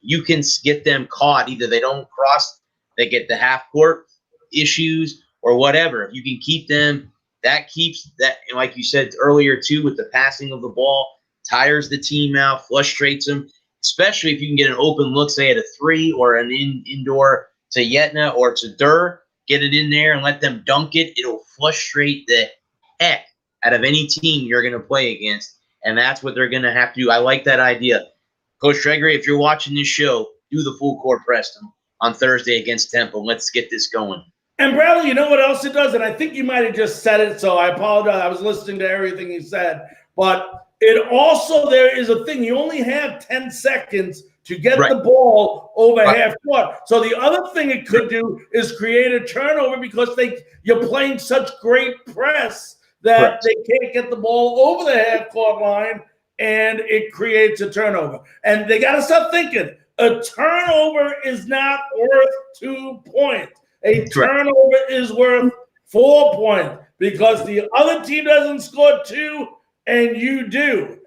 You can get them caught. Either they don't cross, they get the half court issues or whatever. If you can keep them, that keeps that, and like you said earlier too, with the passing of the ball, tires the team out, frustrates them. Especially if you can get an open look, say at a 3 or an indoor to Yetna or to Durr, get it in there and let them dunk it. It'll frustrate the heck out of any team you're going to play against, and that's what they're going to have to do. I like that idea. Coach Gregory, if you're watching this show, do the full court press on Thursday against Temple. Let's get this going. And Bradley, you know what else it does? And I think you might have just said it, so I apologize. I was listening to everything you said. But it also, there is a thing. You only have 10 seconds to get the ball over half court. So the other thing it could do is create a turnover because you're playing such great press that they can't get the ball over the half court line, and it creates a turnover. And they got to start thinking, a turnover is not worth 2 points. A turnover is worth 4 points because the other team doesn't score 2 and you do.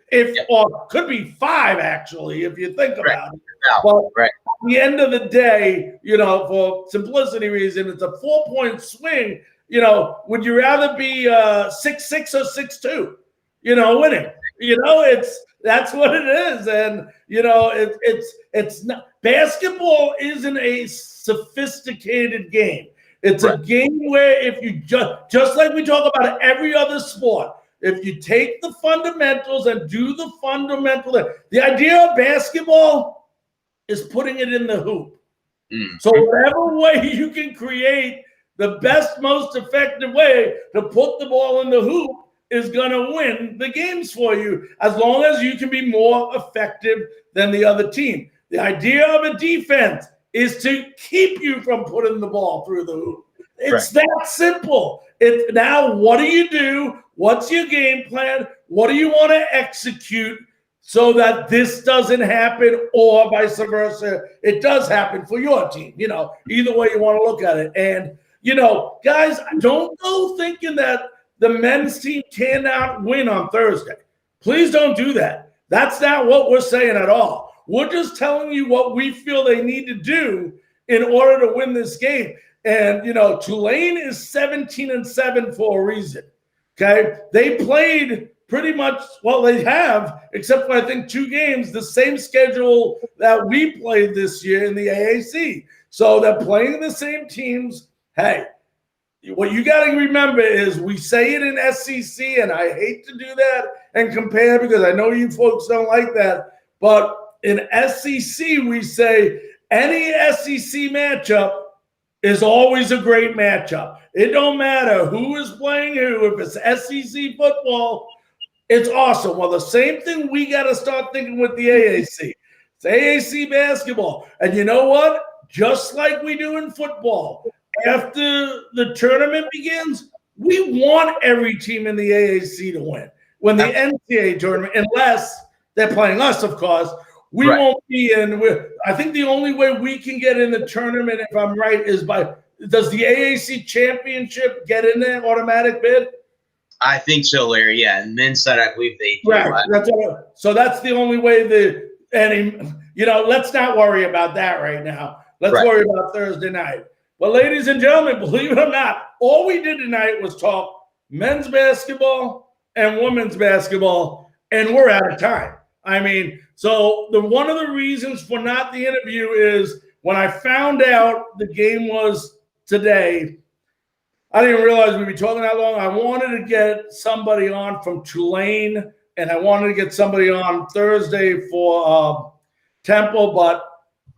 Or could be 5, actually, if you think about it. But at the end of the day, for simplicity reason, it's a 4-point swing. Would you rather be 6-6 or 6-2? Winning. That's what it is, and it's not. Basketball isn't a sophisticated game. It's a game where if you just like we talk about every other sport, if you take the fundamentals and do the fundamental, the idea of basketball is putting it in the hoop. So whatever way you can create the best, most effective way to put the ball in the hoop is going to win the games for you, as long as you can be more effective than the other team. The idea of a defense is to keep you from putting the ball through the hoop. It's that simple. Now, what do you do? What's your game plan? What do you want to execute so that this doesn't happen, or vice versa, it does happen for your team? Either way you want to look at it. And, guys, don't go thinking that the men's team cannot win on Thursday. Please don't do that. That's not what we're saying at all. We're just telling you what we feel they need to do in order to win this game. And, Tulane is 17-7 for a reason. Okay? They played pretty much, they have, except for I think 2 games, the same schedule that we played this year in the AAC. So they're playing the same teams. Hey, what you got to remember is we say it in SEC, and I hate to do that and compare because I know you folks don't like that, but in SEC we say any SEC matchup is always a great matchup. It don't matter who is playing who. If it's SEC football, it's awesome. Well, the same thing we got to start thinking with the AAC. It's AAC basketball. And you know what? Just like we do in football, after the tournament begins, we want every team in the AAC to win. When the NCAA tournament, unless they're playing us, of course, we won't be in. I think the only way we can get in the tournament, if I'm right, is does the AAC championship get in there, automatic bid? I think so, Larry. Yeah, and men's side, I believe they do. Right. So that's the only way let's not worry about that right now. Let's worry about Thursday night. But ladies and gentlemen, believe it or not, all we did tonight was talk men's basketball and women's basketball, and we're out of time. I mean, so one of the reasons for not the interview is when I found out the game was today, I didn't realize we'd be talking that long. I wanted to get somebody on from Tulane, and I wanted to get somebody on Thursday for Temple, but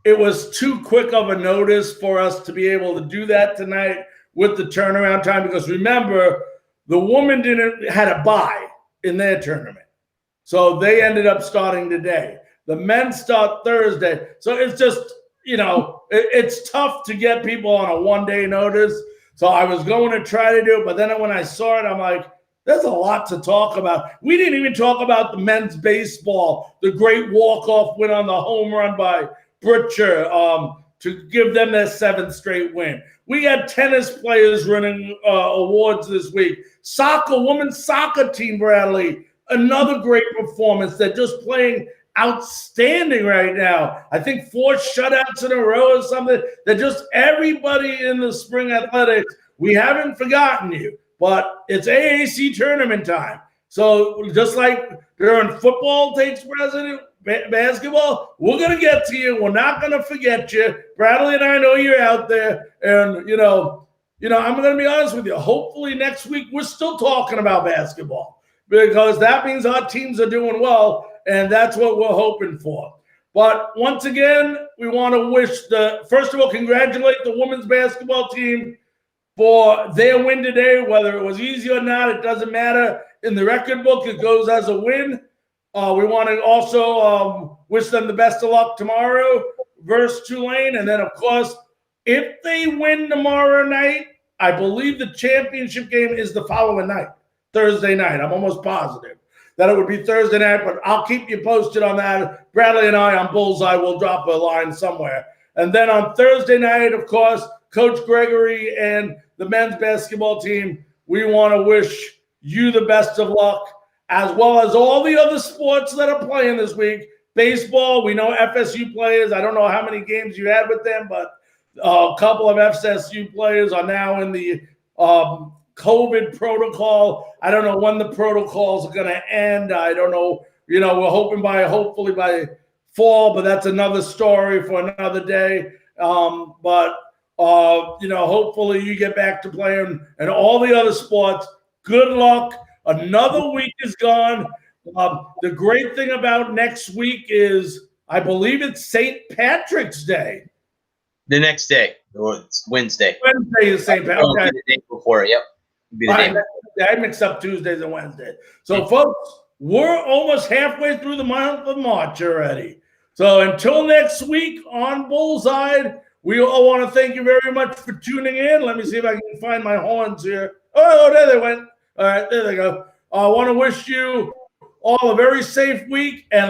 it was too quick of a notice for us to be able to do that tonight with the turnaround time, because remember, the women had a bye in their tournament. So they ended up starting today. The men start Thursday. So it's just, it's tough to get people on a one-day notice. So I was going to try to do it, but then when I saw it, I'm like, there's a lot to talk about. We didn't even talk about the men's baseball, the great walk-off win on the home run by Butcher to give them their 7th straight win. We had tennis players running awards this week. Women's soccer team, Bradley, another great performance. They're just playing outstanding right now. I think 4 shutouts in a row or something. They're just everybody in the spring athletics. We haven't forgotten you, but it's AAC tournament time. So just like during football takes precedent, basketball, we're going to get to you. We're not going to forget you. Bradley and I know you're out there. And, I'm going to be honest with you. Hopefully next week we're still talking about basketball because that means our teams are doing well, and that's what we're hoping for. But once again, we want to first of all, congratulate the women's basketball team for their win today. Whether it was easy or not, it doesn't matter. In the record book, it goes as a win. We want to also wish them the best of luck tomorrow versus Tulane. And then, of course, if they win tomorrow night, I believe the championship game is the following night, Thursday night. I'm almost positive that it would be Thursday night, but I'll keep you posted on that. Bradley and I on Bullseye will drop a line somewhere. And then on Thursday night, of course, Coach Gregory and the men's basketball team, we want to wish you the best of luck, as well as all the other sports that are playing this week. Baseball, we know FSU players. I don't know how many games you had with them, but a couple of FSU players are now in the COVID protocol. I don't know when the protocols are going to end. I don't know. We're hoping hopefully by fall, but that's another story for another day. Hopefully you get back to playing and all the other sports. Good luck. Another week is gone. The great thing about next week is I believe it's St. Patrick's Day. The next day, or it's Wednesday. Wednesday is St. Patrick's Day. The day before, yep. I mix up Tuesdays and Wednesdays. So, folks, we're almost halfway through the month of March already. So until next week on Bullseye, we all want to thank you very much for tuning in. Let me see if I can find my horns here. Oh, there they went. All right, there they go. I want to wish you all a very safe week and